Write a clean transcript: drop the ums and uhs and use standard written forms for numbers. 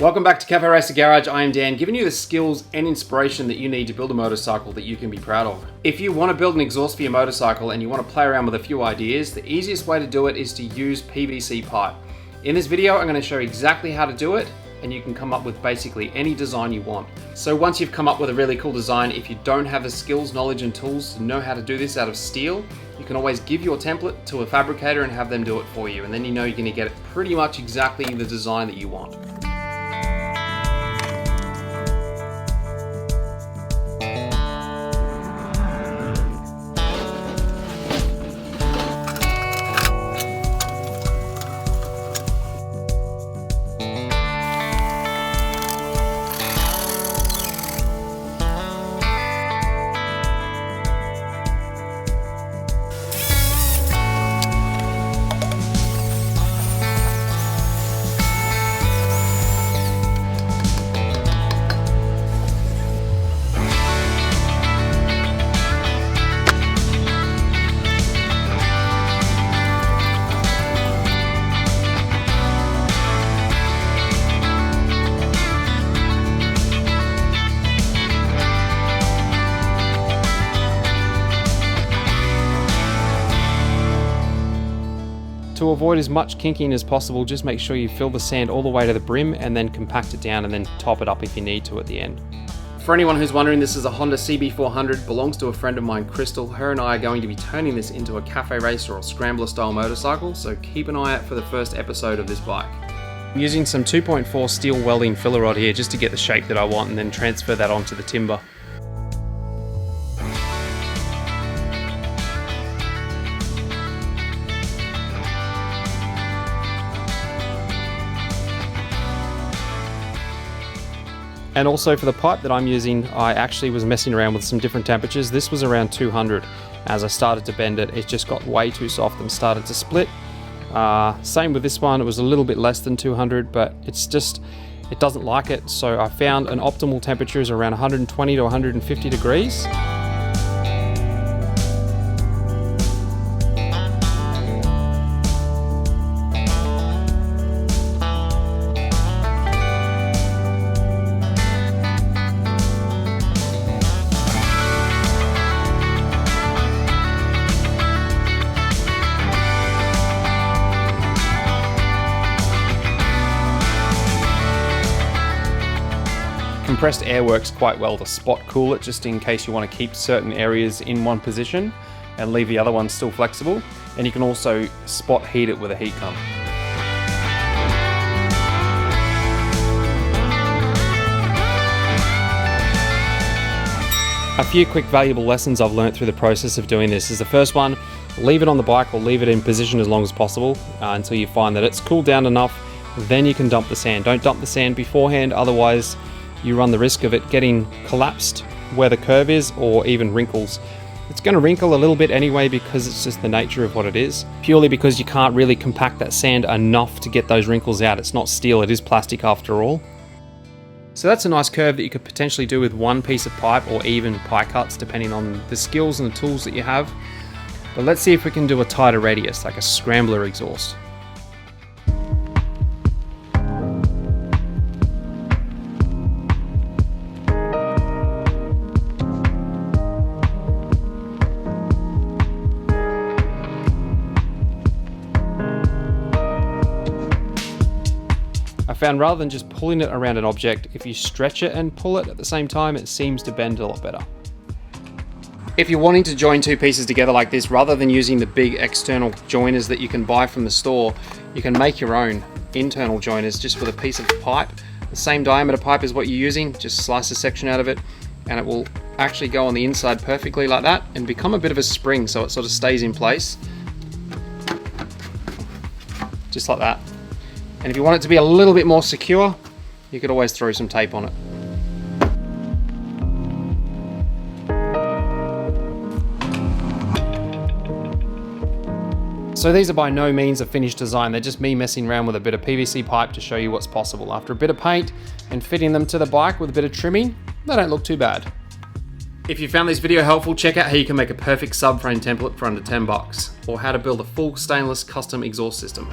Welcome back to Cafe Racer Garage. I am Dan, giving you the skills and inspiration that you need to build a motorcycle that you can be proud of. If you want to build an exhaust for your motorcycle and you want to play around with a few ideas, the easiest way to do it is to use PVC pipe. In this video, I'm going to show you exactly how to do it, and you can come up with basically any design you want. So once you've come up with a really cool design, if you don't have the skills, knowledge and tools to know how to do this out of steel, you can always give your template to a fabricator and have them do it for you, and then you know you're going to get pretty much exactly the design that you want. To avoid as much kinking as possible, just make sure you fill the sand all the way to the brim and then compact it down and then top it up if you need to at the end. For anyone who's wondering, this is a Honda CB400, belongs to a friend of mine, Crystal. Her and I are going to be turning this into a cafe racer or scrambler style motorcycle, so keep an eye out for the first episode of this bike. I'm using some 2.4 steel welding filler rod here just to get the shape that I want and then transfer that onto the timber. And also for the pipe that I'm using, I actually was messing around with some different temperatures. This was around 200. As I started to bend it, it just got way too soft and started to split. Same with this one, it was a little bit less than 200, but it doesn't like it. So I found an optimal temperature is around 120 to 150 degrees. Compressed air works quite well to spot cool it, just in case you want to keep certain areas in one position and leave the other ones still flexible. And you can also spot heat it with a heat gun. A few quick valuable lessons I've learned through the process of doing this is the first one, leave it on the bike or leave it in position as long as possible until you find that it's cooled down enough, then you can dump the sand. Don't dump the sand beforehand, otherwise you run the risk of it getting collapsed where the curve is or even wrinkles. It's going to wrinkle a little bit anyway because it's just the nature of what it is, purely because you can't really compact that sand enough to get those wrinkles out. It's not steel, it is plastic after all. So that's a nice curve that you could potentially do with one piece of pipe or even pie cuts depending on the skills and the tools that you have. But let's see if we can do a tighter radius, like a scrambler exhaust. I found rather than just pulling it around an object, if you stretch it and pull it at the same time, it seems to bend a lot better. If you're wanting to join two pieces together like this, rather than using the big external joiners that you can buy from the store, you can make your own internal joiners just with a piece of pipe. The same diameter pipe is what you're using, just slice a section out of it and it will actually go on the inside perfectly like that and become a bit of a spring so it sort of stays in place. Just like that. And if you want it to be a little bit more secure, you could always throw some tape on it. So these are by no means a finished design, they're just me messing around with a bit of PVC pipe to show you what's possible. After a bit of paint and fitting them to the bike with a bit of trimming, they don't look too bad. If you found this video helpful, check out how you can make a perfect subframe template for under $10, or how to build a full stainless custom exhaust system.